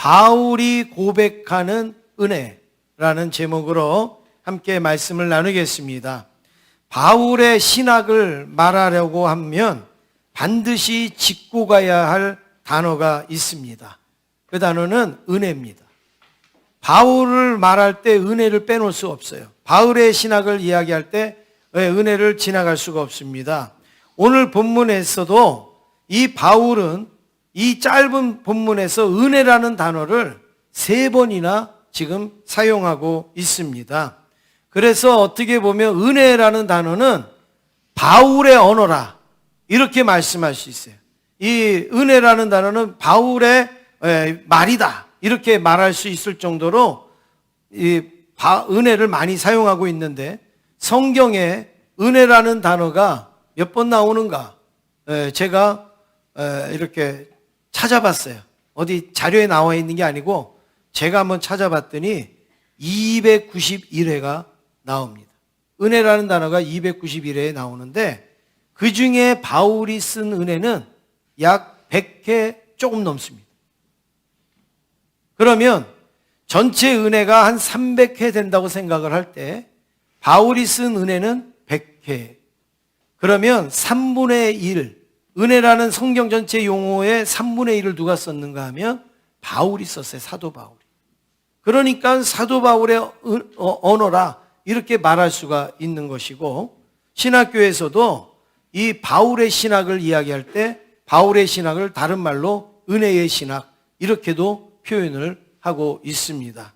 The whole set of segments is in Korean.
바울이 고백하는 은혜라는 제목으로 함께 말씀을 나누겠습니다. 바울의 신학을 말하려고 하면 반드시 짚고 가야 할 단어가 있습니다. 그 단어는 은혜입니다. 바울을 말할 때 은혜를 빼놓을 수 없어요. 바울의 신학을 이야기할 때 은혜를 지나갈 수가 없습니다. 오늘 본문에서도 이 바울은 이 짧은 본문에서 은혜라는 단어를 3번이나 지금 사용하고 있습니다. 그래서 어떻게 보면 은혜라는 단어는 바울의 언어라 이렇게 말씀할 수 있어요. 이 은혜라는 단어는 바울의 말이다 이렇게 말할 수 있을 정도로 이 은혜를 많이 사용하고 있는데, 성경에 은혜라는 단어가 몇 번 나오는가 제가 이렇게 찾아봤어요. 어디 자료에 나와 있는 게 아니고 제가 한번 찾아봤더니 291회가 나옵니다. 은혜라는 단어가 291회에 나오는데 그 중에 바울이 쓴 은혜는 약 100회 조금 넘습니다. 그러면 전체 은혜가 한 300회 된다고 생각을 할 때 바울이 쓴 은혜는 100회. 그러면 3분의 1, 은혜라는 성경 전체 용어의 3분의 1을 누가 썼는가 하면 바울이 썼어요. 사도 바울이. 그러니까 사도 바울의 언어라 이렇게 말할 수가 있는 것이고, 신학교에서도 이 바울의 신학을 이야기할 때 바울의 신학을 다른 말로 은혜의 신학 이렇게도 표현을 하고 있습니다.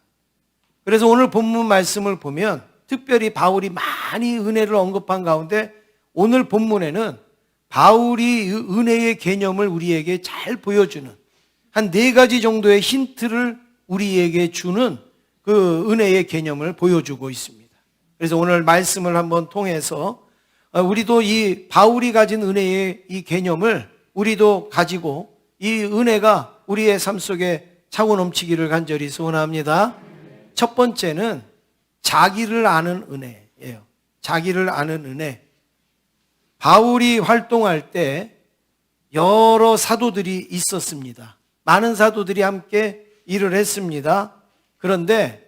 그래서 오늘 본문 말씀을 보면 특별히 바울이 많이 은혜를 언급한 가운데 오늘 본문에는 바울이 은혜의 개념을 우리에게 잘 보여주는 한 4가지 정도의 힌트를 우리에게 주는 그 은혜의 개념을 보여주고 있습니다. 그래서 오늘 말씀을 한번 통해서 우리도 이 바울이 가진 은혜의 이 개념을 우리도 가지고 이 은혜가 우리의 삶 속에 차고 넘치기를 간절히 소원합니다. 첫 번째는 자기를 아는 은혜예요. 자기를 아는 은혜. 바울이 활동할 때 여러 사도들이 있었습니다. 많은 사도들이 함께 일을 했습니다. 그런데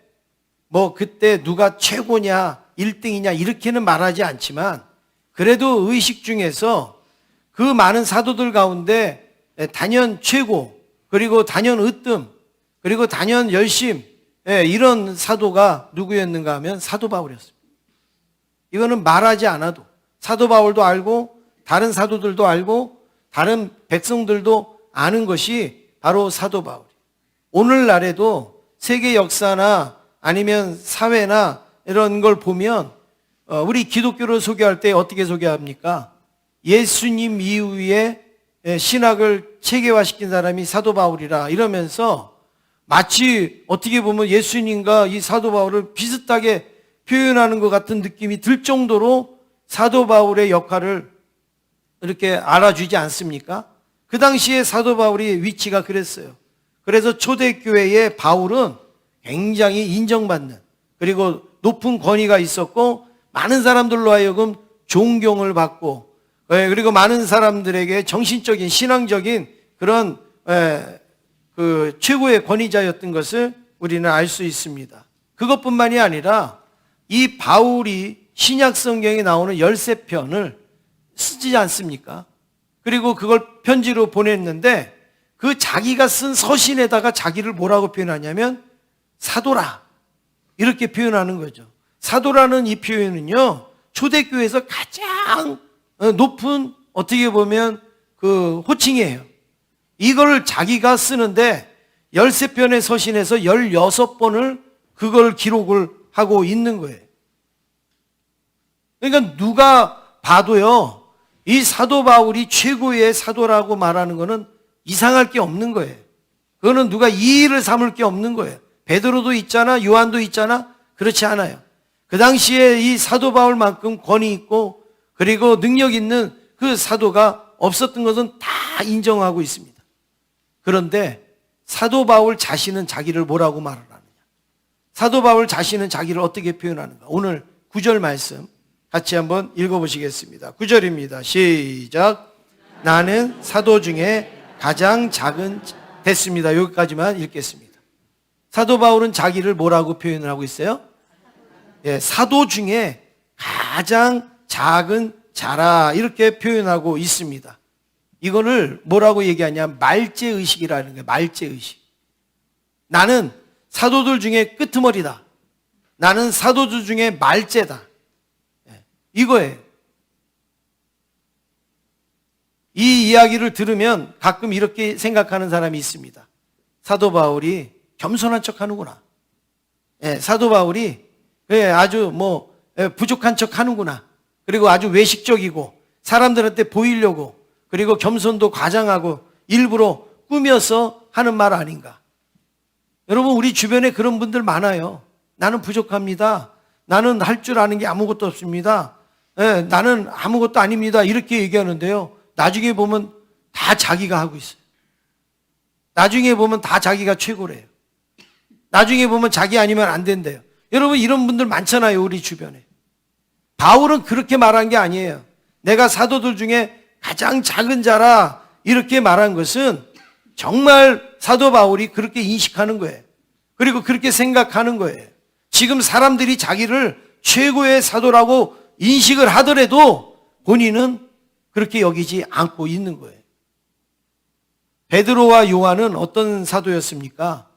뭐 그때 누가 최고냐 1등이냐 이렇게는 말하지 않지만 그래도 의식 중에서 그 많은 사도들 가운데 단연 최고, 그리고 단연 으뜸, 그리고 단연 열심, 이런 사도가 누구였는가 하면 사도 바울이었습니다. 이거는 말하지 않아도 사도 바울도 알고 다른 사도들도 알고 다른 백성들도 아는 것이 바로 사도 바울. 오늘날에도 세계 역사나 아니면 사회나 이런 걸 보면 우리 기독교를 소개할 때 어떻게 소개합니까? 예수님 이후에 신학을 체계화시킨 사람이 사도 바울이라 이러면서 마치 어떻게 보면 예수님과 이 사도 바울을 비슷하게 표현하는 것 같은 느낌이 들 정도로 사도 바울의 역할을 이렇게 알아주지 않습니까? 그 당시에 사도 바울의 위치가 그랬어요. 그래서 초대교회의 바울은 굉장히 인정받는, 그리고 높은 권위가 있었고 많은 사람들로 하여금 존경을 받고, 그리고 많은 사람들에게 정신적인 신앙적인 그런 그 최고의 권위자였던 것을 우리는 알 수 있습니다. 그것뿐만이 아니라 이 바울이 신약 성경에 나오는 13편을 쓰지 않습니까? 그리고 그걸 편지로 보냈는데 그 자기가 쓴 서신에다가 자기를 뭐라고 표현하냐면 사도라 이렇게 표현하는 거죠. 사도라는 이 표현은요, 초대교회에서 가장 높은 어떻게 보면 그 호칭이에요. 이걸 자기가 쓰는데 13편의 서신에서 16번을 그걸 기록을 하고 있는 거예요. 그러니까 누가 봐도요, 이 사도 바울이 최고의 사도라고 말하는 거는 이상할 게 없는 거예요. 그거는 누가 이의를 삼을 게 없는 거예요. 베드로도 있잖아, 요한도 있잖아. 그렇지 않아요. 그 당시에 이 사도 바울만큼 권위 있고 그리고 능력 있는 그 사도가 없었던 것은 다 인정하고 있습니다. 그런데 사도 바울 자신은 자기를 뭐라고 말을 하느냐? 사도 바울 자신은 자기를 어떻게 표현하는가? 오늘 9절 말씀 같이 한번 읽어보시겠습니다. 9절입니다. 시작. 나는 사도 중에 가장 작은 됐습니다. 여기까지만 읽겠습니다. 사도 바울은 자기를 뭐라고 표현을 하고 있어요? 예, 사도 중에 가장 작은 자라 이렇게 표현하고 있습니다. 이거를 뭐라고 얘기하냐? 말제의식이라는 거예요. 말제의식. 나는 사도들 중에 끄트머리다. 나는 사도들 중에 말제다. 예, 이거예요. 이 이야기를 들으면 가끔 이렇게 생각하는 사람이 있습니다. 사도 바울이 겸손한 척 하는구나. 예, 사도 바울이 아주 부족한 척 하는구나. 그리고 아주 외식적이고 사람들한테 보이려고 그리고 겸손도 과장하고 일부러 꾸며서 하는 말 아닌가. 여러분 우리 주변에 그런 분들 많아요. 나는 부족합니다. 나는 할 줄 아는 게 아무것도 없습니다. 예, 나는 아무것도 아닙니다. 이렇게 얘기하는데요. 나중에 보면 다 자기가 하고 있어요. 나중에 보면 다 자기가 최고래요. 나중에 보면 자기 아니면 안 된대요. 여러분 이런 분들 많잖아요. 우리 주변에. 바울은 그렇게 말한 게 아니에요. 내가 사도들 중에 가장 작은 자라 이렇게 말한 것은 정말 사도 바울이 그렇게 인식하는 거예요. 그리고 그렇게 생각하는 거예요. 지금 사람들이 자기를 최고의 사도라고 인식을 하더라도 본인은 그렇게 여기지 않고 있는 거예요. 베드로와 요한은 어떤 사도였습니까?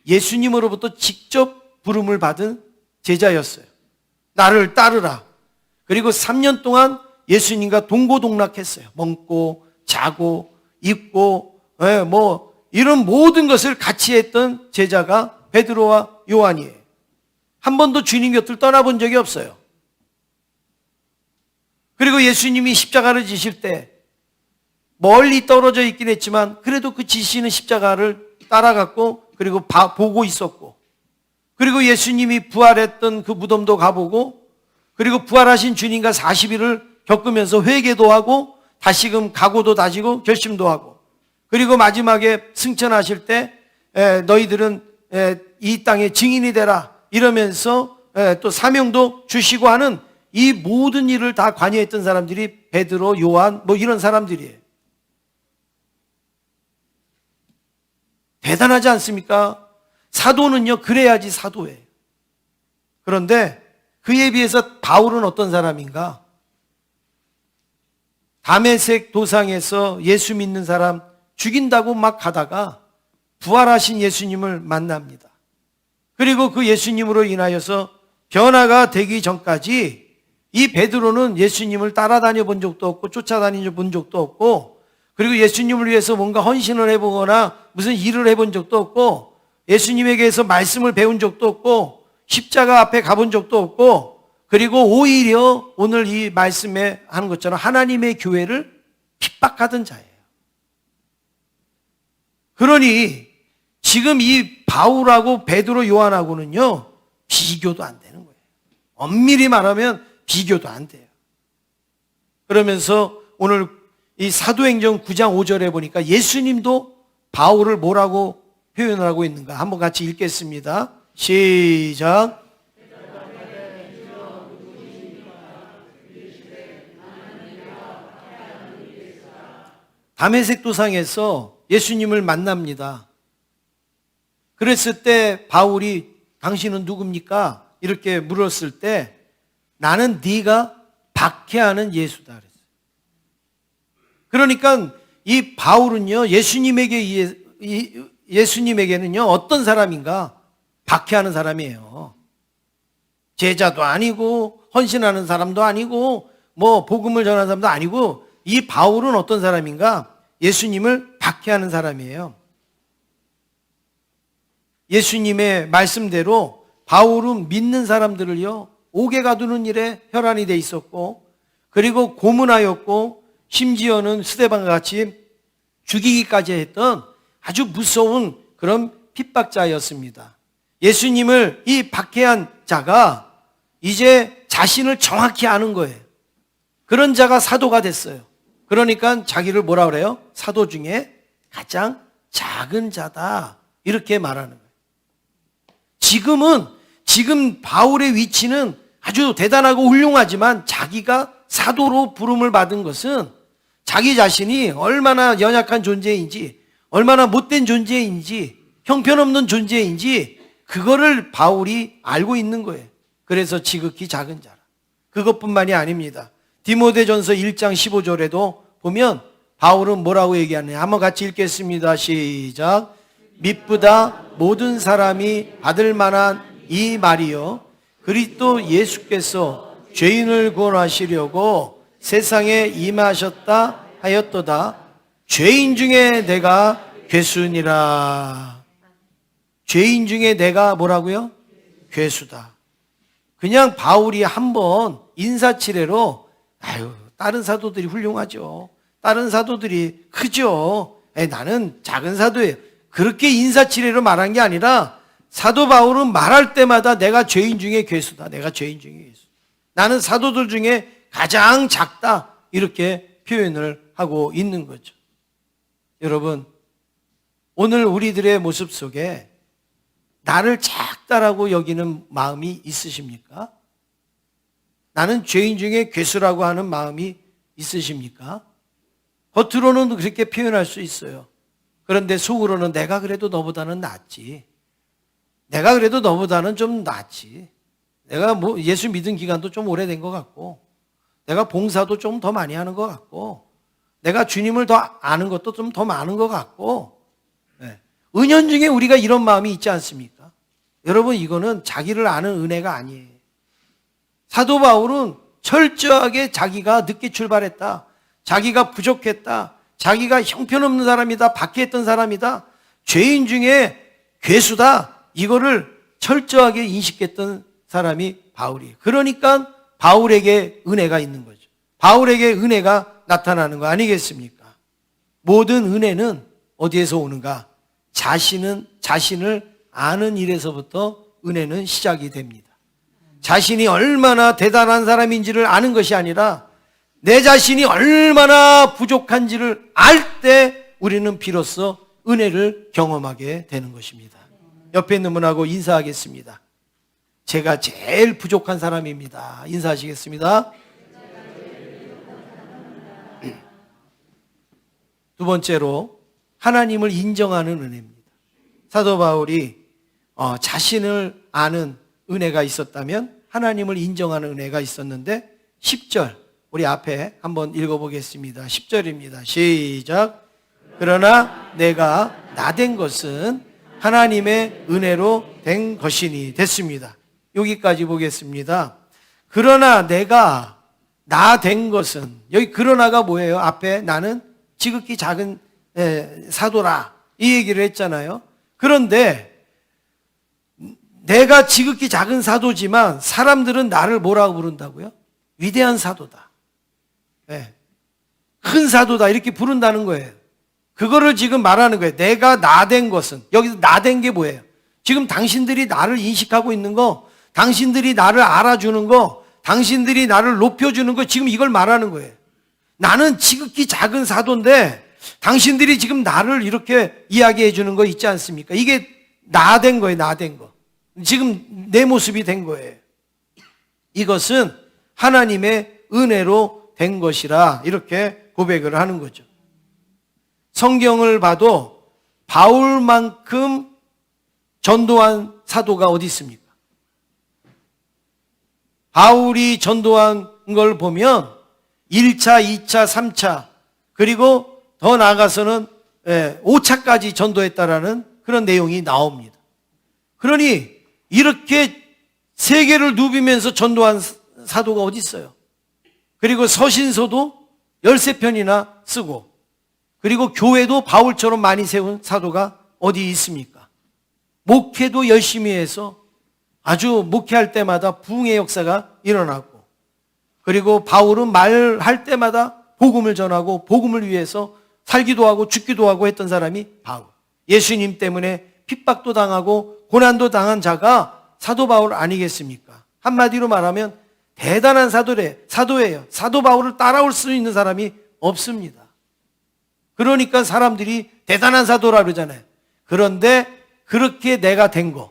예수님으로부터 직접 부름을 받은 제자였어요. 나를 따르라. 그리고 3년 동안 예수님과 동고동락했어요. 먹고 자고 입고 이런 모든 것을 같이 했던 제자가 베드로와 요한이에요. 한 번도 주님 곁을 떠나본 적이 없어요. 그리고 예수님이 십자가를 지실 때 멀리 떨어져 있긴 했지만 그래도 그 지시는 십자가를 따라갔고 그리고 보고 있었고 그리고 예수님이 부활했던 그 무덤도 가보고 그리고 부활하신 주님과 40일을 겪으면서 회개도 하고 다시금 각오도 다지고 결심도 하고 그리고 마지막에 승천하실 때 너희들은 이 땅의 증인이 되라 이러면서 또 사명도 주시고 하는 이 모든 일을 다 관여했던 사람들이 베드로, 요한 이런 사람들이에요. 대단하지 않습니까? 사도는요 그래야지 사도예요. 그런데 그에 비해서 바울은 어떤 사람인가? 다메섹 도상에서 예수 믿는 사람 죽인다고 막 가다가 부활하신 예수님을 만납니다. 그리고 그 예수님으로 인하여서 변화가 되기 전까지 이 베드로는 예수님을 따라다녀 본 적도 없고 쫓아다녀 본 적도 없고 그리고 예수님을 위해서 뭔가 헌신을 해보거나 무슨 일을 해본 적도 없고 예수님에게서 말씀을 배운 적도 없고 십자가 앞에 가본 적도 없고 그리고 오히려 오늘 이 말씀에 하는 것처럼 하나님의 교회를 핍박하던 자예요. 그러니 지금 이 바울하고 베드로, 요한하고는요 비교도 안 되는 거예요. 엄밀히 말하면 비교도 안 돼요. 그러면서 오늘 이 사도행전 9장 5절에 보니까 예수님도 바울을 뭐라고 표현을 하고 있는가 한번 같이 읽겠습니다. 시작. 다메섹 도상에서 예수님을 만납니다. 그랬을 때 바울이 당신은 누굽니까? 이렇게 물었을 때 나는 네가 박해하는 예수다 그랬어요. 그러니까 이 바울은요 예수님에게는요 어떤 사람인가? 박해하는 사람이에요. 제자도 아니고 헌신하는 사람도 아니고 복음을 전하는 사람도 아니고 이 바울은 어떤 사람인가? 예수님을 박해하는 사람이에요. 예수님의 말씀대로 바울은 믿는 사람들을요 옥에 가두는 일에 혈안이 돼 있었고 그리고 고문하였고 심지어는 스데반과 같이 죽이기까지 했던 아주 무서운 그런 핍박자였습니다. 예수님을 이 박해한 자가 이제 자신을 정확히 아는 거예요. 그런 자가 사도가 됐어요. 그러니까 자기를 뭐라 그래요? 사도 중에 가장 작은 자다 이렇게 말하는 거예요. 지금 바울의 위치는 아주 대단하고 훌륭하지만 자기가 사도로 부름을 받은 것은 자기 자신이 얼마나 연약한 존재인지 얼마나 못된 존재인지, 형편없는 존재인지 그거를 바울이 알고 있는 거예요. 그래서 지극히 작은 자라. 그것뿐만이 아닙니다. 디모데전서 1장 15절에도 보면 바울은 뭐라고 얘기하느냐. 한번 같이 읽겠습니다. 시작. 미쁘다 모든 사람이 받을 만한 이 말이요 그리스도 예수께서 죄인을 구원하시려고 세상에 임하셨다 하였도다. 죄인 중에 내가 괴수니라. 죄인 중에 내가 뭐라고요? 괴수다. 그냥 바울이 한번 인사치레로 다른 사도들이 훌륭하죠. 다른 사도들이 크죠. 나는 작은 사도예요. 그렇게 인사치레로 말한 게 아니라 사도 바울은 말할 때마다 내가 죄인 중에 괴수다. 내가 죄인 중에 괴수. 나는 사도들 중에 가장 작다. 이렇게 표현을 하고 있는 거죠. 여러분, 오늘 우리들의 모습 속에 나를 작다라고 여기는 마음이 있으십니까? 나는 죄인 중에 괴수라고 하는 마음이 있으십니까? 겉으로는 그렇게 표현할 수 있어요. 그런데 속으로는 내가 그래도 너보다는 낫지. 내가 그래도 너보다는 좀 낫지. 내가 예수 믿은 기간도 좀 오래된 것 같고, 내가 봉사도 좀 더 많이 하는 것 같고, 내가 주님을 더 아는 것도 좀 더 많은 것 같고, 은연중에 우리가 이런 마음이 있지 않습니까? 여러분, 이거는 자기를 아는 은혜가 아니에요. 사도 바울은 철저하게 자기가 늦게 출발했다. 자기가 부족했다. 자기가 형편없는 사람이다. 박해했던 사람이다. 죄인 중에 괴수다. 이거를 철저하게 인식했던 사람이 바울이에요. 그러니까 바울에게 은혜가 있는 거죠. 바울에게 은혜가 나타나는 거 아니겠습니까? 모든 은혜는 어디에서 오는가? 자신을 아는 일에서부터 은혜는 시작이 됩니다. 자신이 얼마나 대단한 사람인지를 아는 것이 아니라 내 자신이 얼마나 부족한지를 알 때 우리는 비로소 은혜를 경험하게 되는 것입니다. 옆에 있는 분하고 인사하겠습니다. 제가 제일 부족한 사람입니다. 인사하시겠습니다. 두 번째로 하나님을 인정하는 은혜입니다. 사도 바울이 자신을 아는 은혜가 있었다면 하나님을 인정하는 은혜가 있었는데 10절 우리 앞에 한번 읽어보겠습니다. 10절입니다. 시작. 그러나 내가 나된 것은 하나님의 은혜로 된 것이니 됐습니다. 여기까지 보겠습니다. 그러나 내가 나 된 것은 여기 그러나가 뭐예요? 앞에 나는 지극히 작은 사도라 이 얘기를 했잖아요. 그런데 내가 지극히 작은 사도지만 사람들은 나를 뭐라고 부른다고요? 위대한 사도다. 큰 사도다 이렇게 부른다는 거예요. 그거를 지금 말하는 거예요. 내가 나된 것은 여기서 나된 게 뭐예요? 지금 당신들이 나를 인식하고 있는 거, 당신들이 나를 알아주는 거, 당신들이 나를 높여주는 거 지금 이걸 말하는 거예요. 나는 지극히 작은 사도인데 당신들이 지금 나를 이렇게 이야기해 주는 거 있지 않습니까? 이게 나된 거예요. 나된 거. 지금 내 모습이 된 거예요. 이것은 하나님의 은혜로 된 것이라 이렇게 고백을 하는 거죠. 성경을 봐도 바울만큼 전도한 사도가 어디 있습니까? 바울이 전도한 걸 보면 1차, 2차, 3차 그리고 더 나아가서는 5차까지 전도했다라는 그런 내용이 나옵니다. 그러니 이렇게 세계를 누비면서 전도한 사도가 어디 있어요? 그리고 서신서도 13편이나 쓰고 그리고 교회도 바울처럼 많이 세운 사도가 어디 있습니까? 목회도 열심히 해서 아주 목회할 때마다 부흥의 역사가 일어났고 그리고 바울은 말할 때마다 복음을 전하고 복음을 위해서 살기도 하고 죽기도 하고 했던 사람이 바울. 예수님 때문에 핍박도 당하고 고난도 당한 자가 사도 바울 아니겠습니까? 한마디로 말하면 대단한 사도예요. 사도 바울을 따라올 수 있는 사람이 없습니다. 그러니까 사람들이 대단한 사도라 그러잖아요. 그런데 그렇게 내가 된 거,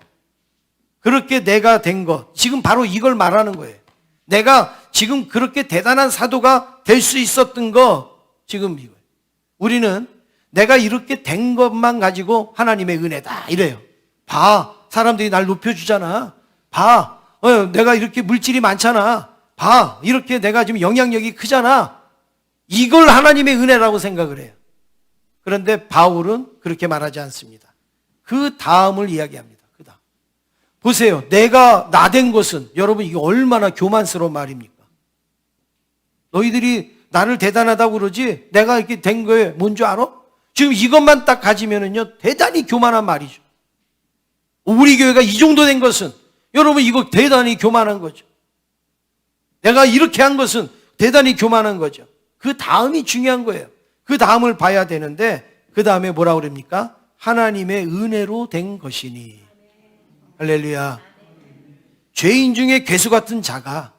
지금 바로 이걸 말하는 거예요. 내가 지금 그렇게 대단한 사도가 될 수 있었던 거, 지금 이거예요. 우리는 내가 이렇게 된 것만 가지고 하나님의 은혜다 이래요. 봐, 사람들이 날 높여주잖아. 봐, 내가 이렇게 물질이 많잖아. 봐, 이렇게 내가 지금 영향력이 크잖아. 이걸 하나님의 은혜라고 생각을 해요. 그런데 바울은 그렇게 말하지 않습니다. 그 다음을 이야기합니다. 그 다음. 보세요. 내가 나된 것은, 여러분 이게 얼마나 교만스러운 말입니까? 너희들이 나를 대단하다고 그러지 내가 이렇게 된 거에 뭔 줄 알아? 지금 이것만 딱 가지면은요 대단히 교만한 말이죠. 우리 교회가 이 정도 된 것은, 여러분 이거 대단히 교만한 거죠. 내가 이렇게 한 것은 대단히 교만한 거죠. 그 다음이 중요한 거예요. 그 다음을 봐야 되는데, 그 다음에 뭐라고 그럽니까? 하나님의 은혜로 된 것이니. 할렐루야. 죄인 중에 괴수 같은 자가,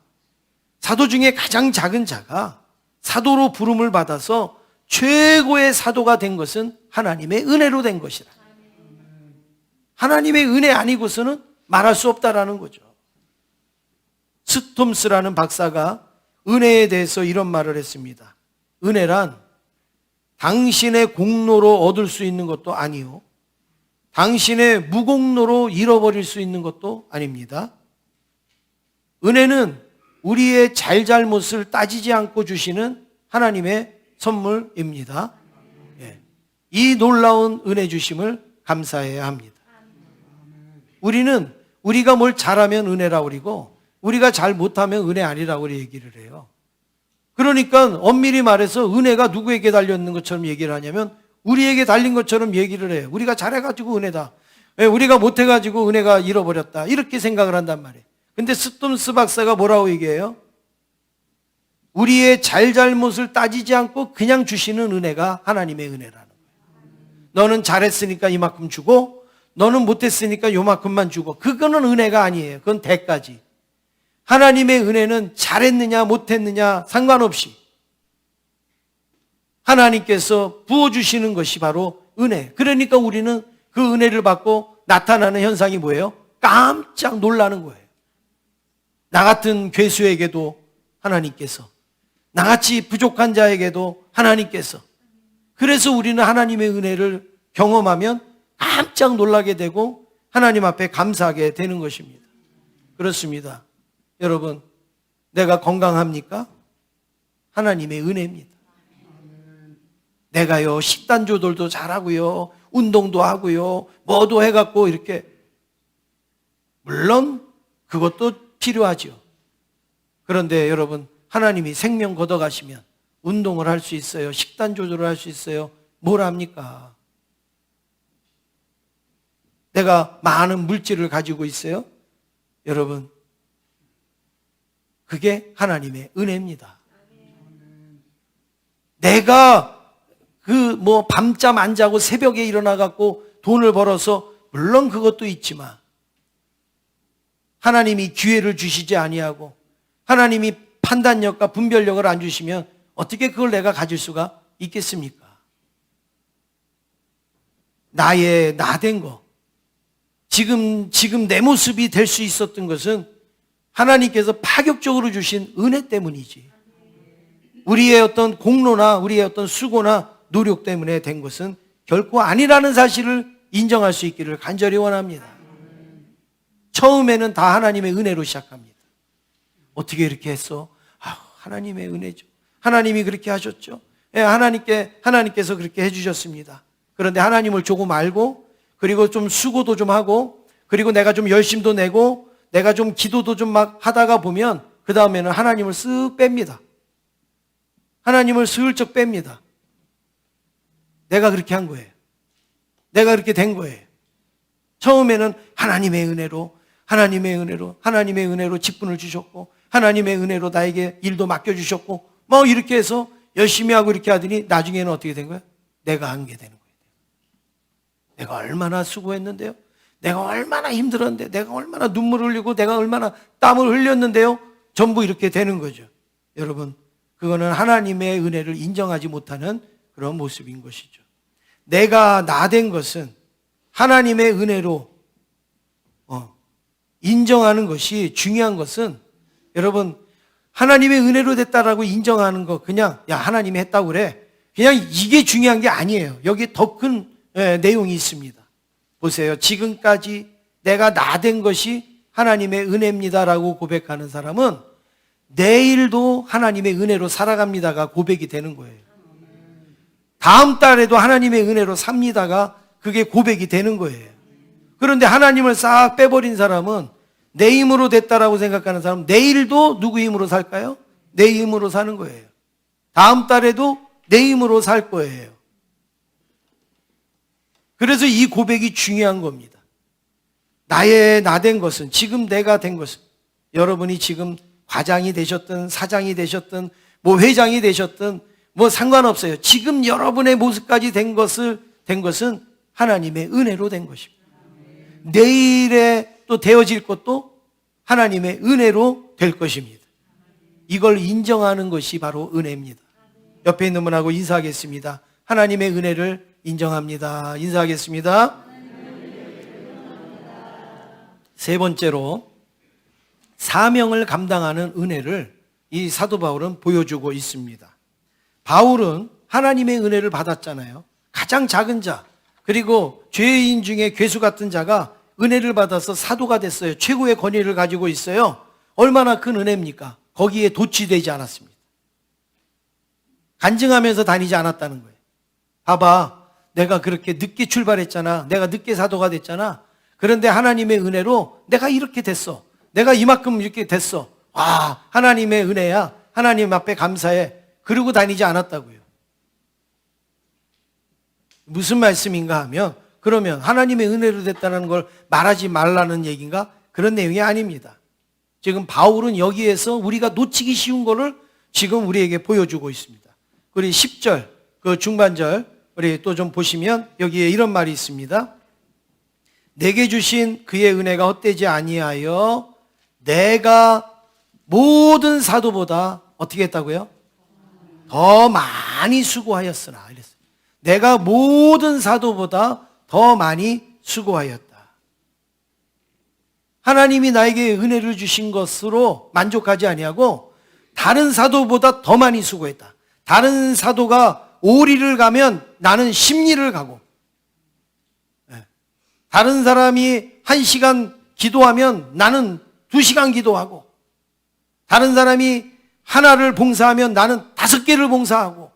사도 중에 가장 작은 자가 사도로 부름을 받아서 최고의 사도가 된 것은 하나님의 은혜로 된 것이라. 하나님의 은혜 아니고서는 말할 수 없다라는 거죠. 스톰스라는 박사가 은혜에 대해서 이런 말을 했습니다. 은혜란 당신의 공로로 얻을 수 있는 것도 아니요, 당신의 무공로로 잃어버릴 수 있는 것도 아닙니다. 은혜는 우리의 잘잘못을 따지지 않고 주시는 하나님의 선물입니다. 이 놀라운 은혜 주심을 감사해야 합니다. 우리는 우리가 뭘 잘하면 은혜라고 그러고 우리가 잘 못하면 은혜 아니라고 얘기를 해요. 그러니까 엄밀히 말해서 은혜가 누구에게 달렸는 것처럼 얘기를 하냐면 우리에게 달린 것처럼 얘기를 해요. 우리가 잘해가지고 은혜다, 우리가 못해가지고 은혜가 잃어버렸다, 이렇게 생각을 한단 말이에요. 근데 스톰스 박사가 뭐라고 얘기해요? 우리의 잘잘못을 따지지 않고 그냥 주시는 은혜가 하나님의 은혜라는 거예요. 너는 잘했으니까 이만큼 주고 너는 못했으니까 요만큼만 주고, 그거는 은혜가 아니에요. 그건 대가지. 하나님의 은혜는 잘했느냐 못했느냐 상관없이 하나님께서 부어주시는 것이 바로 은혜. 그러니까 우리는 그 은혜를 받고 나타나는 현상이 뭐예요? 깜짝 놀라는 거예요. 나 같은 괴수에게도 하나님께서, 나같이 부족한 자에게도 하나님께서. 그래서 우리는 하나님의 은혜를 경험하면 깜짝 놀라게 되고 하나님 앞에 감사하게 되는 것입니다. 그렇습니다. 여러분, 내가 건강합니까? 하나님의 은혜입니다. 내가요 식단 조절도 잘하고요, 운동도 하고요, 뭐도 해갖고 이렇게, 물론 그것도 필요하죠. 그런데 여러분, 하나님이 생명 걷어가시면 운동을 할 수 있어요, 식단 조절을 할 수 있어요. 뭘 합니까? 내가 많은 물질을 가지고 있어요. 여러분, 그게 하나님의 은혜입니다. 내가 밤잠 안 자고 새벽에 일어나 갖고 돈을 벌어서, 물론 그것도 있지만 하나님이 기회를 주시지 아니하고 하나님이 판단력과 분별력을 안 주시면 어떻게 그걸 내가 가질 수가 있겠습니까? 나의 나된 거, 지금 내 모습이 될 수 있었던 것은 하나님께서 파격적으로 주신 은혜 때문이지, 우리의 어떤 공로나 우리의 어떤 수고나 노력 때문에 된 것은 결코 아니라는 사실을 인정할 수 있기를 간절히 원합니다. 처음에는 다 하나님의 은혜로 시작합니다. 어떻게 이렇게 했어? 하나님의 은혜죠. 하나님이 그렇게 하셨죠. 하나님께서 그렇게 해주셨습니다. 그런데 하나님을 조금 알고, 그리고 좀 수고도 좀 하고, 그리고 내가 좀 열심도 내고, 내가 좀 기도도 좀 막 하다가 보면 그 다음에는 하나님을 쓱 뺍니다. 하나님을 슬쩍 뺍니다. 내가 그렇게 한 거예요. 내가 그렇게 된 거예요. 처음에는 하나님의 은혜로 직분을 주셨고, 하나님의 은혜로 나에게 일도 맡겨주셨고, 뭐 이렇게 해서 열심히 하고 이렇게 하더니 나중에는 어떻게 된 거예요? 내가 한 게 되는 거예요. 내가 얼마나 수고했는데요, 내가 얼마나 힘들었는데, 내가 얼마나 눈물을 흘리고 내가 얼마나 땀을 흘렸는데요, 전부 이렇게 되는 거죠. 여러분, 그거는 하나님의 은혜를 인정하지 못하는 그런 모습인 것이죠. 내가 나된 것은 하나님의 은혜로 인정하는 것이 중요한 것은, 여러분, 하나님의 은혜로 됐다라고 인정하는 거, 그냥 야 하나님이 했다고 그래, 그냥 이게 중요한 게 아니에요. 여기 더 큰 내용이 있습니다. 보세요. 지금까지 내가 나된 것이 하나님의 은혜입니다라고 고백하는 사람은 내일도 하나님의 은혜로 살아갑니다가 고백이 되는 거예요. 다음 달에도 하나님의 은혜로 삽니다가 그게 고백이 되는 거예요. 그런데 하나님을 싹 빼버린 사람은 내 힘으로 됐다라고 생각하는 사람은 내일도 누구 힘으로 살까요? 내 힘으로 사는 거예요. 다음 달에도 내 힘으로 살 거예요. 그래서 이 고백이 중요한 겁니다. 나의 나된 것은, 지금 내가 된 것은, 여러분이 지금 과장이 되셨든 사장이 되셨든 뭐 회장이 되셨든 뭐 상관없어요. 지금 여러분의 모습까지 된 것은 하나님의 은혜로 된 것입니다. 내일에 또 되어질 것도 하나님의 은혜로 될 것입니다. 이걸 인정하는 것이 바로 은혜입니다. 옆에 있는 분하고 인사하겠습니다. 하나님의 은혜를 인정합니다. 인사하겠습니다. 세 번째로 사명을 감당하는 은혜를 이 사도 바울은 보여주고 있습니다. 바울은 하나님의 은혜를 받았잖아요. 가장 작은 자, 그리고 죄인 중에 괴수 같은 자가 은혜를 받아서 사도가 됐어요. 최고의 권위를 가지고 있어요. 얼마나 큰 은혜입니까? 거기에 도취되지 않았습니다. 간증하면서 다니지 않았다는 거예요. 봐봐, 내가 그렇게 늦게 출발했잖아. 내가 늦게 사도가 됐잖아. 그런데 하나님의 은혜로 내가 이렇게 됐어. 내가 이만큼 이렇게 됐어. 와, 하나님의 은혜야. 하나님 앞에 감사해. 그러고 다니지 않았다고요. 무슨 말씀인가 하면, 그러면 하나님의 은혜로 됐다는 걸 말하지 말라는 얘기인가? 그런 내용이 아닙니다. 지금 바울은 여기에서 우리가 놓치기 쉬운 거를 지금 우리에게 보여주고 있습니다. 우리 10절, 그 중반절, 우리 또 좀 보시면 여기에 이런 말이 있습니다. 내게 주신 그의 은혜가 헛되지 아니하여 내가 모든 사도보다 어떻게 했다고요? 더 많이 수고하였으나 이랬어요. 내가 모든 사도보다 더 많이 수고하였다. 하나님이 나에게 은혜를 주신 것으로 만족하지 아니하고 다른 사도보다 더 많이 수고했다. 다른 사도가 5리를 가면 나는 10리를 가고, 다른 사람이 1시간 기도하면 나는 2시간 기도하고, 다른 사람이 하나를 봉사하면 나는 5개를 봉사하고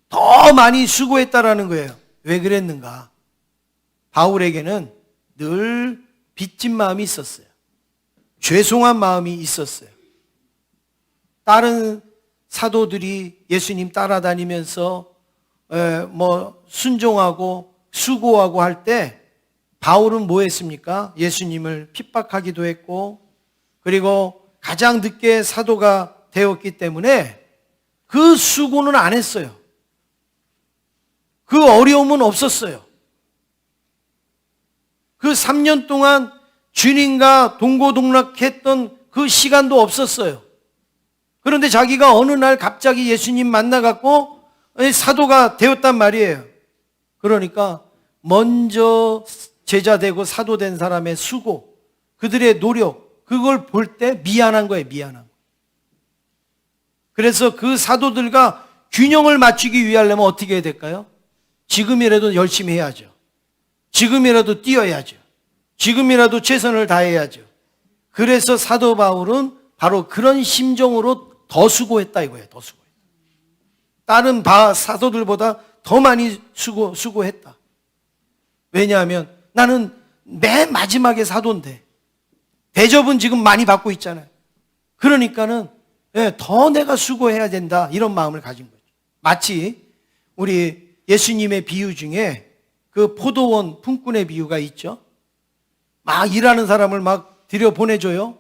더 많이 수고했다라는 거예요. 왜 그랬는가? 바울에게는 늘 빚진 마음이 있었어요. 죄송한 마음이 있었어요. 다른 사도들이 예수님 따라다니면서 순종하고 수고하고 할 때 바울은 뭐 했습니까? 예수님을 핍박하기도 했고, 그리고 가장 늦게 사도가 되었기 때문에 그 수고는 안 했어요. 그 어려움은 없었어요. 그 3년 동안 주님과 동고동락했던 그 시간도 없었어요. 그런데 자기가 어느 날 갑자기 예수님 만나갖고 사도가 되었단 말이에요. 그러니까 먼저 제자 되고 사도 된 사람의 수고, 그들의 노력, 그걸 볼 때 미안한 거예요. 미안한 거. 그래서 그 사도들과 균형을 맞추기 위하려면 어떻게 해야 될까요? 지금이라도 열심히 해야죠. 지금이라도 뛰어야죠. 지금이라도 최선을 다해야죠. 그래서 사도 바울은 바로 그런 심정으로 더 수고했다 이거예요. 더 수고했다. 다른 사도들보다 더 많이 수고했다. 왜냐하면 나는 맨 마지막에 사도인데 대접은 지금 많이 받고 있잖아요. 그러니까는 더 내가 수고해야 된다, 이런 마음을 가진 거죠. 마치 우리 예수님의 비유 중에 그 포도원 품꾼의 비유가 있죠. 막 일하는 사람을 막 들여보내줘요.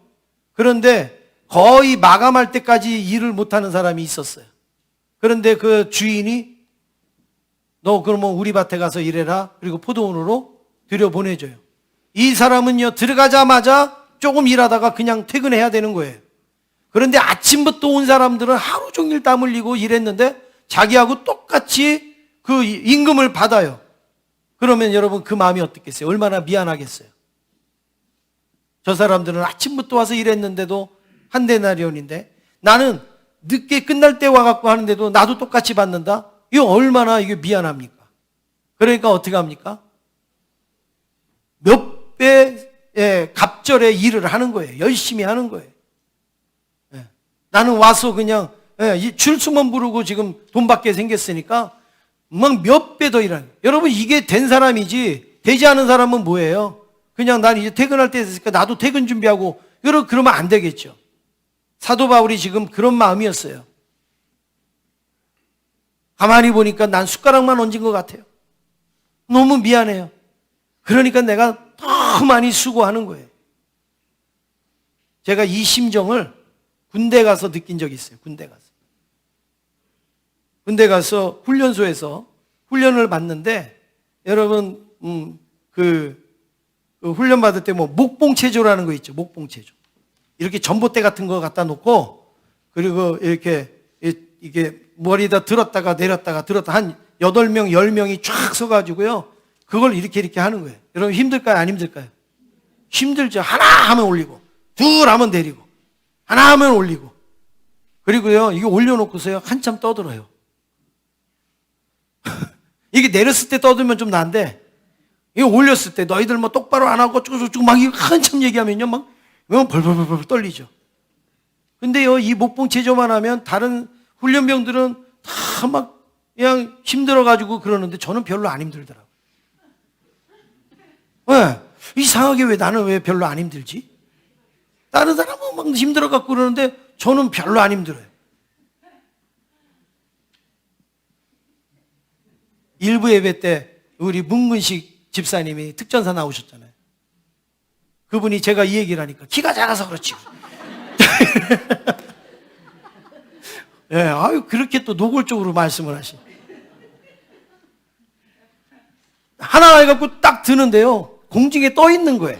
그런데 거의 마감할 때까지 일을 못하는 사람이 있었어요. 그런데 그 주인이 너 그러면 우리 밭에 가서 일해라, 그리고 포도원으로 들여보내줘요. 이 사람은요, 들어가자마자 조금 일하다가 그냥 퇴근해야 되는 거예요. 그런데 아침부터 온 사람들은 하루 종일 땀 흘리고 일했는데 자기하고 똑같이 그 임금을 받아요. 그러면 여러분 그 마음이 어떻겠어요? 얼마나 미안하겠어요? 저 사람들은 아침부터 와서 일했는데도 한 데나리온인데 나는 늦게 끝날 때 와갖고 하는데도 나도 똑같이 받는다? 이거 얼마나 이게 미안합니까? 그러니까 어떻게 합니까? 몇 배의 갑절의 일을 하는 거예요. 열심히 하는 거예요. 나는 와서 그냥 출수만 부르고 지금 돈 받게 생겼으니까 막 몇 배 더 일하는. 여러분, 이게 된 사람이지 되지 않은 사람은 뭐예요? 그냥 난 이제 퇴근할 때 됐으니까 나도 퇴근 준비하고 그러면 안 되겠죠. 사도 바울이 지금 그런 마음이었어요. 가만히 보니까 난 숟가락만 얹은 것 같아요. 너무 미안해요. 그러니까 내가 더 많이 수고하는 거예요. 제가 이 심정을 군대 가서 느낀 적이 있어요. 군대 가서 훈련소에서 훈련을 받는데, 여러분 그 훈련 받을 때 뭐 목봉체조라는 거 있죠. 목봉체조. 이렇게 전봇대 같은 거 갖다 놓고, 그리고 이렇게 이게 머리에다 들었다가 내렸다가 들었다 한 8명 10명이 쫙 서가지고요, 그걸 이렇게 하는 거예요. 여러분, 힘들까요? 안 힘들까요? 힘들죠. 하나 하면 올리고, 둘 하면 내리고, 하나 하면 올리고, 그리고요, 이거 올려놓고서요, 한참 떠들어요. 이게 내렸을 때 떠들면 좀 나은데, 이거 올렸을 때 너희들 뭐 똑바로 안 하고 쭉쭉쭉 막 이거 한참 얘기하면요, 막 벌벌벌 떨리죠. 근데요, 이 목봉체조만 하면 다른 훈련병들은 다 막 그냥 힘들어가지고 그러는데 저는 별로 안 힘들더라고요. 왜? 이상하게 왜 나는 왜 별로 안 힘들지? 다른 사람은 막 힘들어갖고 그러는데 저는 별로 안 힘들어요. 일부 예배 때 우리 문근식 집사님이 특전사 나오셨잖아요. 그분이 제가 이 얘기를 하니까 키가 작아서 그렇지. 예, 아유, 그렇게 또 노골적으로 말씀을 하시. 하나 해갖고 딱 드는데요, 공중에 떠 있는 거예요.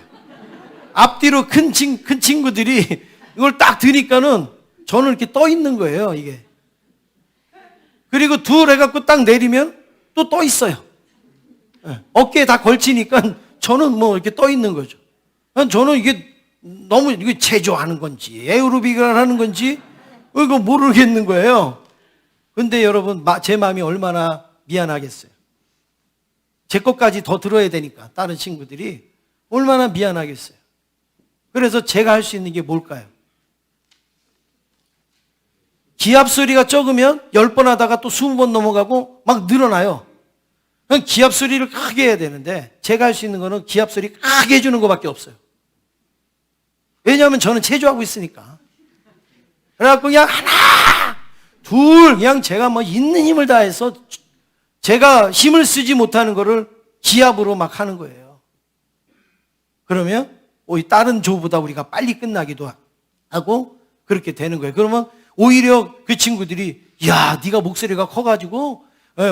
앞뒤로 큰 친구들이 이걸 딱 드니까는 저는 이렇게 떠 있는 거예요, 이게. 그리고 둘 해갖고 딱 내리면 또 떠 있어요. 예, 어깨에 다 걸치니까 저는 뭐 이렇게 떠 있는 거죠. 저는 이게 너무 이게 체조하는 건지 에어로빅을 하는 건지 이거 모르겠는 거예요. 근데 여러분, 제 마음이 얼마나 미안하겠어요. 제 것까지 더 들어야 되니까 다른 친구들이 얼마나 미안하겠어요. 그래서 제가 할 수 있는 게 뭘까요? 기합 소리가 적으면 10번 하다가 또 20번 넘어가고 막 늘어나요. 기합 소리를 크게 해야 되는데 제가 할 수 있는 거는 기합 소리 크게 해주는 것밖에 없어요. 왜냐하면 저는 체조하고 있으니까. 그래갖고 그냥 하나, 둘, 그냥 제가 뭐 있는 힘을 다해서 제가 힘을 쓰지 못하는 거를 기합으로 막 하는 거예요. 그러면 다른 조보다 우리가 빨리 끝나기도 하고 그렇게 되는 거예요. 그러면 오히려 그 친구들이, 야, 네가 목소리가 커가지고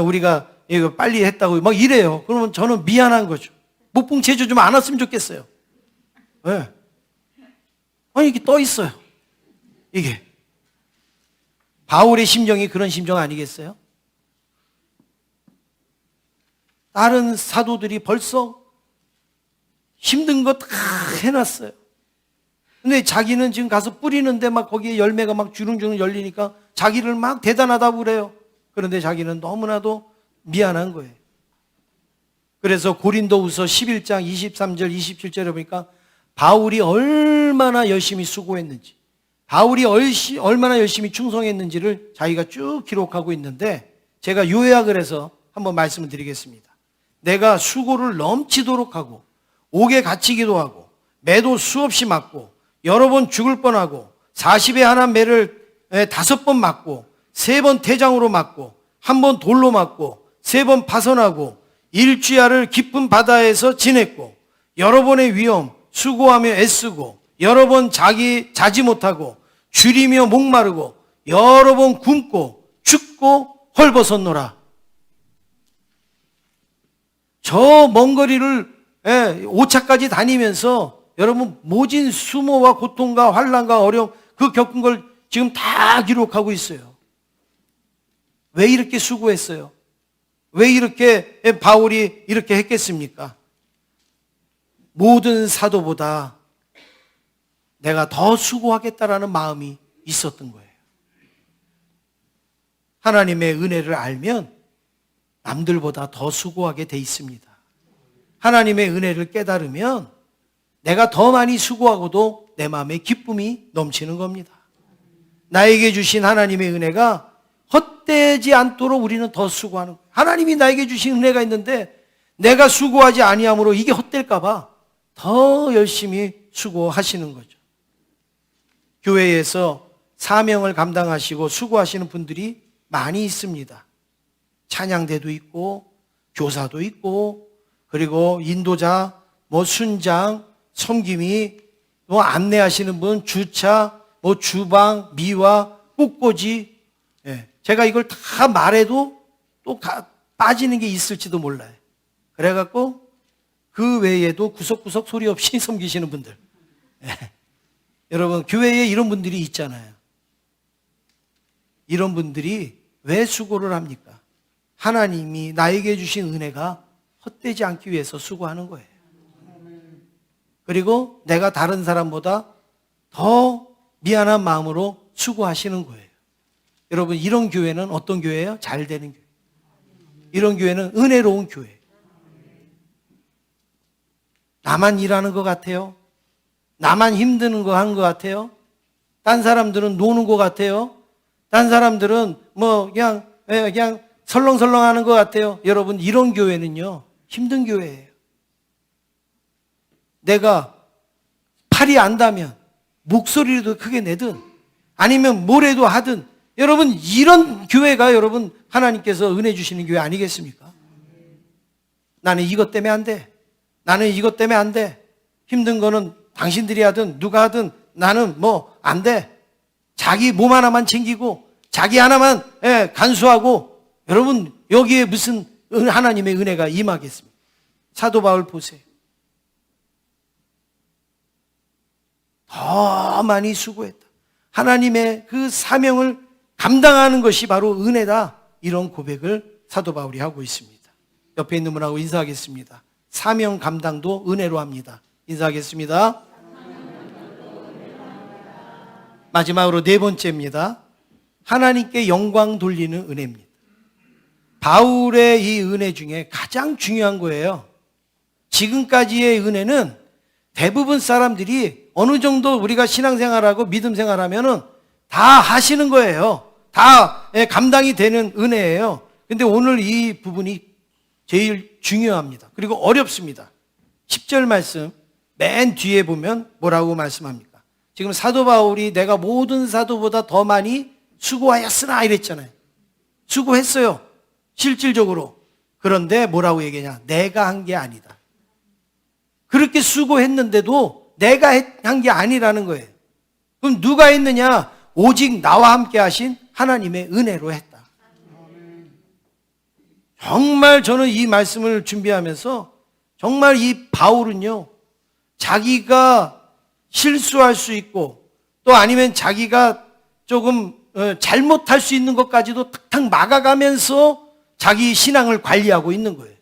우리가 이거 빨리 했다고 막 이래요. 그러면 저는 미안한 거죠. 목봉체조 좀 안 왔으면 좋겠어요. 네. 아니, 이게 떠 있어요. 이게. 바울의 심정이 그런 심정 아니겠어요? 다른 사도들이 벌써 힘든 거 다 해놨어요. 근데 자기는 지금 가서 뿌리는데 막 거기에 열매가 막 주릉주릉 열리니까 자기를 막 대단하다고 그래요. 그런데 자기는 너무나도 미안한 거예요. 그래서 고린도후서 11장 23절 27절에 보니까 바울이 얼마나 열심히 수고했는지, 바울이 얼마나 열심히 충성했는지를 자기가 쭉 기록하고 있는데, 제가 요약을 해서 한번 말씀을 드리겠습니다. 내가 수고를 넘치도록 하고 옥에 갇히기도 하고 매도 수없이 맞고 여러 번 죽을 뻔하고 40에 하나 매를 5번 맞고 3번 태장으로 맞고 1번 돌로 맞고 3번 파선하고 일주야를 깊은 바다에서 지냈고 여러 번의 위험 수고하며 애쓰고 여러 번 자지 못하고 줄이며 목마르고 여러 번 굶고 춥고 헐벗었노라. 저 먼 거리를 5차까지 다니면서 여러분 모진 수모와 고통과 환난과 어려움 그 겪은 걸 지금 다 기록하고 있어요. 왜 이렇게 수고했어요? 왜 이렇게 바울이 이렇게 했겠습니까? 모든 사도보다 내가 더 수고하겠다라는 마음이 있었던 거예요. 하나님의 은혜를 알면 남들보다 더 수고하게 돼 있습니다. 하나님의 은혜를 깨달으면 내가 더 많이 수고하고도 내 마음에 기쁨이 넘치는 겁니다. 나에게 주신 하나님의 은혜가 헛되지 않도록 우리는 더 수고하는 거예요. 하나님이 나에게 주신 은혜가 있는데 내가 수고하지 아니함으로 이게 헛될까 봐 더 열심히 수고하시는 거죠. 교회에서 사명을 감당하시고 수고하시는 분들이 많이 있습니다. 찬양대도 있고 교사도 있고 그리고 인도자, 순장, 섬김이 안내하시는 분, 주차, 주방, 미화, 꽃꽂이. 제가 이걸 다 말해도 또 빠지는 게 있을지도 몰라요. 그래갖고 그 외에도 구석구석 소리 없이 섬기시는 분들. 여러분, 교회에 이런 분들이 있잖아요. 이런 분들이 왜 수고를 합니까? 하나님이 나에게 주신 은혜가 헛되지 않기 위해서 수고하는 거예요. 그리고 내가 다른 사람보다 더 미안한 마음으로 수고하시는 거예요. 여러분, 이런 교회는 어떤 교회예요? 잘 되는 교회. 이런 교회는 은혜로운 교회. 나만 일하는 것 같아요? 나만 힘드는 거 하는 것 같아요? 딴 사람들은 노는 것 같아요? 딴 사람들은 그냥 설렁설렁 하는 것 같아요? 여러분, 이런 교회는요, 힘든 교회예요. 내가 팔이 안다면 목소리도 크게 내든 아니면 뭐래도 하든 여러분, 이런 교회가 여러분 하나님께서 은혜 주시는 교회 아니겠습니까? 나는 이것 때문에 안 돼. 나는 이것 때문에 안 돼. 힘든 거는 당신들이 하든 누가 하든 나는 안 돼. 자기 몸 하나만 챙기고 자기 하나만 간수하고 여러분, 여기에 무슨 하나님의 은혜가 임하겠습니까? 사도 바울 보세요. 더 많이 수고했다. 하나님의 그 사명을 감당하는 것이 바로 은혜다. 이런 고백을 사도 바울이 하고 있습니다. 옆에 있는 분하고 인사하겠습니다. 사명 감당도 은혜로 합니다. 인사하겠습니다. 마지막으로 네 번째입니다. 하나님께 영광 돌리는 은혜입니다. 바울의 이 은혜 중에 가장 중요한 거예요. 지금까지의 은혜는 대부분 사람들이 어느 정도 우리가 신앙생활하고 믿음생활하면은 다 하시는 거예요. 다 감당이 되는 은혜예요. 근데 오늘 이 부분이 제일 중요합니다. 그리고 어렵습니다. 10절 말씀 맨 뒤에 보면 뭐라고 말씀합니까? 지금 사도 바울이 내가 모든 사도보다 더 많이 수고하였으나 이랬잖아요. 수고했어요. 실질적으로. 그런데 뭐라고 얘기하냐? 내가 한 게 아니다. 그렇게 수고했는데도 내가 한 게 아니라는 거예요. 그럼 누가 했느냐? 오직 나와 함께 하신 하나님의 은혜로 했다. 정말 저는 이 말씀을 준비하면서 정말 이 바울은요, 자기가 실수할 수 있고 또 아니면 자기가 조금 잘못할 수 있는 것까지도 탁탁 막아가면서 자기 신앙을 관리하고 있는 거예요.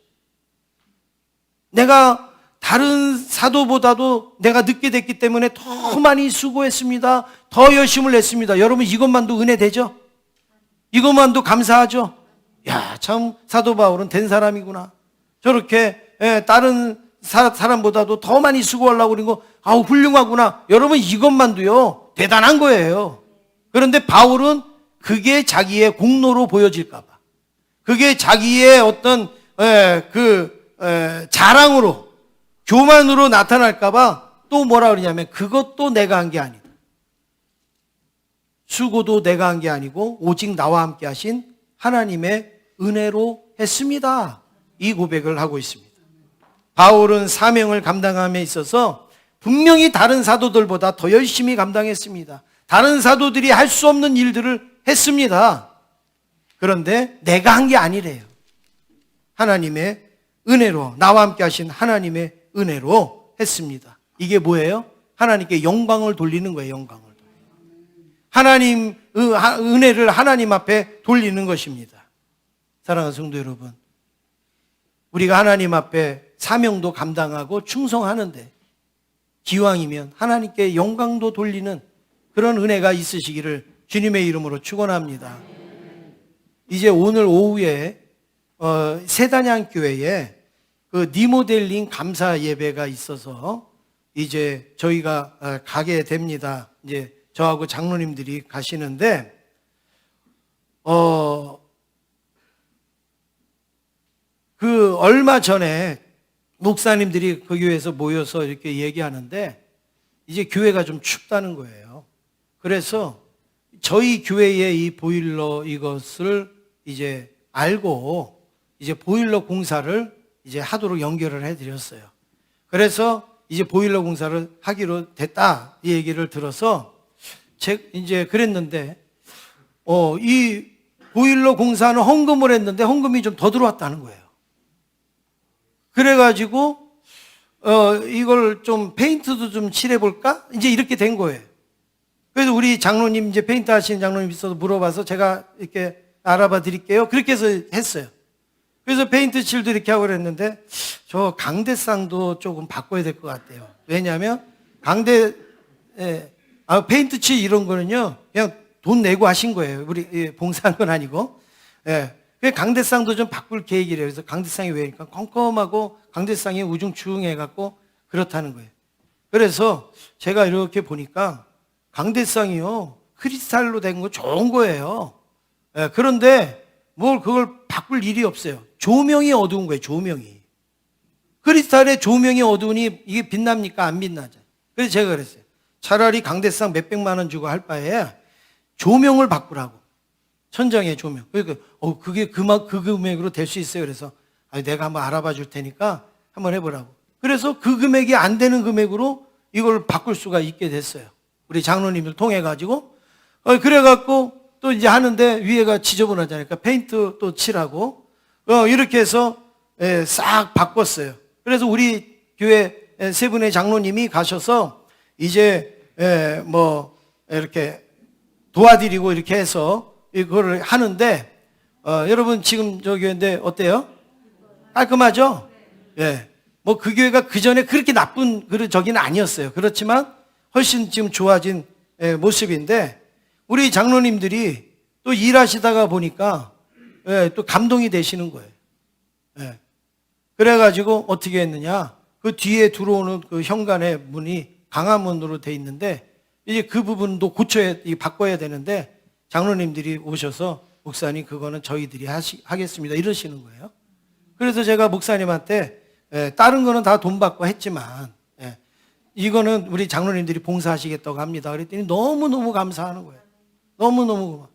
내가 다른 사도보다도 내가 늦게 됐기 때문에 더 많이 수고했습니다. 더 열심을 냈습니다. 여러분, 이것만도 은혜 되죠? 이것만도 감사하죠? 야, 참 사도 바울은 된 사람이구나. 저렇게 다른 사람보다도 더 많이 수고하려고 그런 거 훌륭하구나. 여러분, 이것만도요 대단한 거예요. 그런데 바울은 그게 자기의 공로로 보여질까 봐, 그게 자기의 어떤 자랑으로, 교만으로 나타날까 봐 또 뭐라 그러냐면 그것도 내가 한 게 아니다. 수고도 내가 한 게 아니고 오직 나와 함께 하신 하나님의 은혜로 했습니다. 이 고백을 하고 있습니다. 바울은 사명을 감당함에 있어서 분명히 다른 사도들보다 더 열심히 감당했습니다. 다른 사도들이 할 수 없는 일들을 했습니다. 그런데 내가 한 게 아니래요. 하나님의 은혜로, 나와 함께 하신 하나님의 은혜로 했습니다. 이게 뭐예요? 하나님께 영광을 돌리는 거예요. 영광을. 하나님, 은혜를 하나님 앞에 돌리는 것입니다. 사랑하는 성도 여러분, 우리가 하나님 앞에 사명도 감당하고 충성하는데 기왕이면 하나님께 영광도 돌리는 그런 은혜가 있으시기를 주님의 이름으로 축원합니다. 이제 오늘 오후에 세단양 교회에 그 리모델링 감사 예배가 있어서 이제 저희가 가게 됩니다. 이제 저하고 장로님들이 가시는데, 그 얼마 전에 목사님들이 그 교회에서 모여서 이렇게 얘기하는데, 이제 교회가 좀 춥다는 거예요. 그래서 저희 교회의 이 보일러 이것을 이제 알고 이제 보일러 공사를 이제 하도록 연결을 해드렸어요. 그래서 이제 보일러 공사를 하기로 됐다 이 얘기를 들어서 이제 그랬는데 이 보일러 공사는 헌금을 했는데 헌금이 좀 더 들어왔다는 거예요. 그래가지고 이걸 좀 페인트도 좀 칠해볼까? 이제 이렇게 된 거예요. 그래서 우리 장로님, 이제 페인트 하시는 장로님 있어서 물어봐서 제가 이렇게 알아봐 드릴게요. 그렇게 해서 했어요. 그래서 페인트 칠도 이렇게 하고 그랬는데, 저 강대상도 조금 바꿔야 될 것 같아요. 왜냐하면 페인트 칠 이런 거는요, 그냥 돈 내고 하신 거예요. 우리 봉사한 건 아니고. 예. 강대상도 좀 바꿀 계획이래요. 그래서 강대상이 왜니까 컴컴하고 강대상이 우중충해갖고 그렇다는 거예요. 그래서 제가 이렇게 보니까 강대상이요, 크리스탈로 된 거 좋은 거예요. 예, 그런데 뭘 그걸 바꿀 일이 없어요. 조명이 어두운 거예요, 조명이. 크리스탈의 조명이 어두우니 이게 빛납니까? 안 빛나죠. 그래서 제가 그랬어요. 차라리 강대상 몇백만 원 주고 할 바에 조명을 바꾸라고. 천장의 조명. 그러니까 그게 그 금액으로 될 수 있어요. 그래서 내가 한번 알아봐 줄 테니까 한번 해보라고. 그래서 그 금액이 안 되는 금액으로 이걸 바꿀 수가 있게 됐어요. 우리 장로님들 통해 가지고. 그래갖고 또 이제 하는데 위에가 지저분하잖아요. 그러니까 페인트 또 칠하고 이렇게 해서 싹 바꿨어요. 그래서 우리 교회 세 분의 장로님이 가셔서 이제 뭐 이렇게 도와드리고 이렇게 해서 이거를 하는데, 여러분 지금 저 교회인데 어때요? 깔끔하죠? 예. 뭐 그 교회가 그 전에 그렇게 나쁜 저기는 아니었어요. 그렇지만 훨씬 지금 좋아진 모습인데, 우리 장로님들이 또 일하시다가 보니까 또 감동이 되시는 거예요. 예. 그래가지고 어떻게 했느냐? 그 뒤에 들어오는 그 현관의 문이 강화문으로 돼 있는데, 이제 그 부분도 바꿔야 되는데, 장로님들이 오셔서 목사님 그거는 저희들이 하겠습니다 이러시는 거예요. 그래서 제가 목사님한테 다른 거는 다 돈 받고 했지만 이거는 우리 장로님들이 봉사하시겠다고 합니다. 그랬더니 너무너무 감사하는 거예요. 너무너무.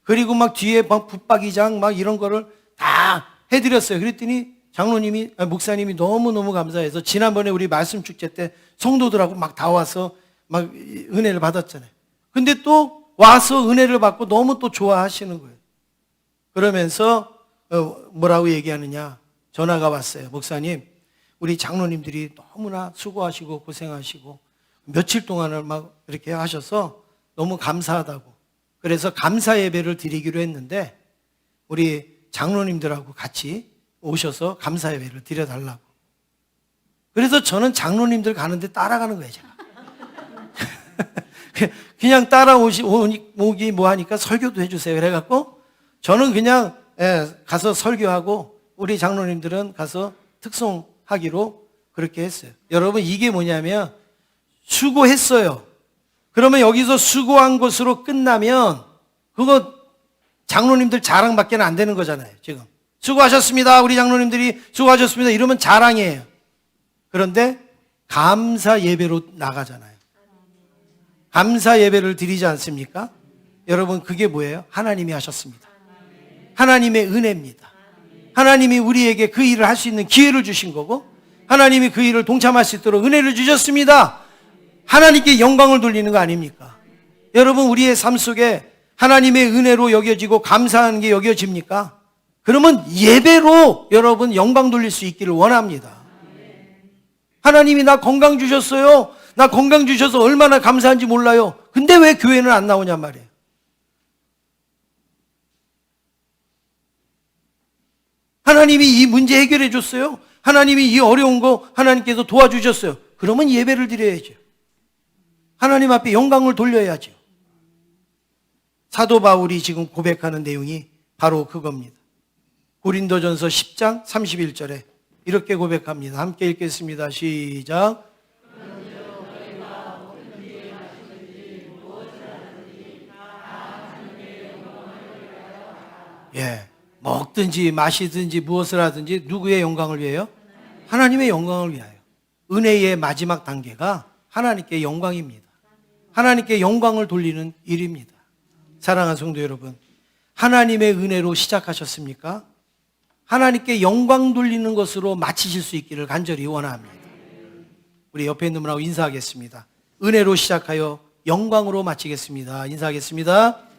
그리고 막 뒤에 막 붙박이장 막 이런 거를 다 해드렸어요. 그랬더니 목사님이 너무너무 감사해서 지난번에 우리 말씀 축제 때 성도들하고 막 다 와서 막 은혜를 받았잖아요. 근데 또 와서 은혜를 받고 너무 또 좋아하시는 거예요. 그러면서 뭐라고 얘기하느냐? 전화가 왔어요. 목사님, 우리 장로님들이 너무나 수고하시고 고생하시고 며칠 동안을 막 이렇게 하셔서 너무 감사하다고. 그래서 감사 예배를 드리기로 했는데 우리 장로님들하고 같이 오셔서 감사 예배를 드려달라고. 그래서 저는 장로님들 가는데 따라가는 거예요, 제가. 그냥 따라오기 뭐 하니까 설교도 해주세요. 그래갖고 저는 그냥 가서 설교하고 우리 장로님들은 가서 특송하기로 그렇게 했어요. 여러분 이게 뭐냐면 수고했어요. 그러면 여기서 수고한 것으로 끝나면 그거 장로님들 자랑밖에 안 되는 거잖아요. 지금 수고하셨습니다. 우리 장로님들이 수고하셨습니다. 이러면 자랑이에요. 그런데 감사 예배로 나가잖아요. 감사 예배를 드리지 않습니까? 여러분 그게 뭐예요? 하나님이 하셨습니다. 하나님의 은혜입니다. 하나님이 우리에게 그 일을 할 수 있는 기회를 주신 거고 하나님이 그 일을 동참할 수 있도록 은혜를 주셨습니다. 하나님께 영광을 돌리는 거 아닙니까? 여러분 우리의 삶 속에 하나님의 은혜로 여겨지고 감사하는 게 여겨집니까? 그러면 예배로 여러분 영광 돌릴 수 있기를 원합니다. 하나님이 나 건강 주셨어요. 나 건강 주셔서 얼마나 감사한지 몰라요. 근데 왜 교회는 안 나오냔 말이에요. 하나님이 이 문제 해결해 줬어요. 하나님이 이 어려운 거 하나님께서 도와주셨어요. 그러면 예배를 드려야죠. 하나님 앞에 영광을 돌려야죠. 사도 바울이 지금 고백하는 내용이 바로 그겁니다. 고린도전서 10장 31절에 이렇게 고백합니다. 함께 읽겠습니다. 시작. 예, 먹든지 마시든지 무엇을 하든지 누구의 영광을 위하여? 하나님의 영광을 위하여. 은혜의 마지막 단계가 하나님께 영광입니다. 하나님께 영광을 돌리는 일입니다. 사랑하는 성도 여러분, 하나님의 은혜로 시작하셨습니까? 하나님께 영광 돌리는 것으로 마치실 수 있기를 간절히 원합니다. 우리 옆에 있는 분하고 인사하겠습니다. 은혜로 시작하여 영광으로 마치겠습니다. 인사하겠습니다.